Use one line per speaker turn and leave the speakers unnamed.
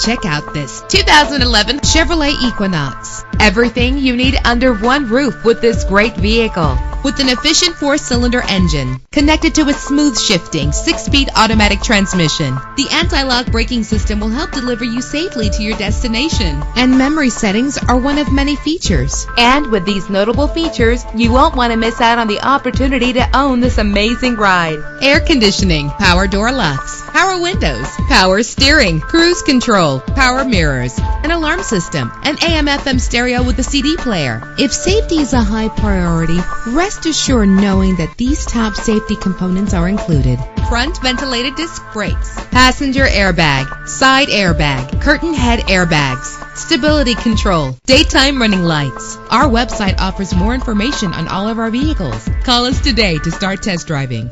Check out this 2011 Chevrolet Equinox. Everything you need under one roof with this great vehicle. With an efficient 4-cylinder engine connected to a smooth shifting 6-speed automatic transmission, the anti-lock braking system will help deliver you safely to your destination. And memory settings are one of many features. And with these notable features, you won't want to miss out on the opportunity to own this amazing ride. Air conditioning, power door locks, power windows, power steering, cruise control, power mirrors, an alarm system, an AM/FM stereo with a CD player. If safety is a high priority, rest assured knowing that these top safety components are included. Front ventilated disc brakes, passenger airbag, side airbag, curtain head airbags, stability control, daytime running lights. Our website offers more information on all of our vehicles. Call us today to start test driving.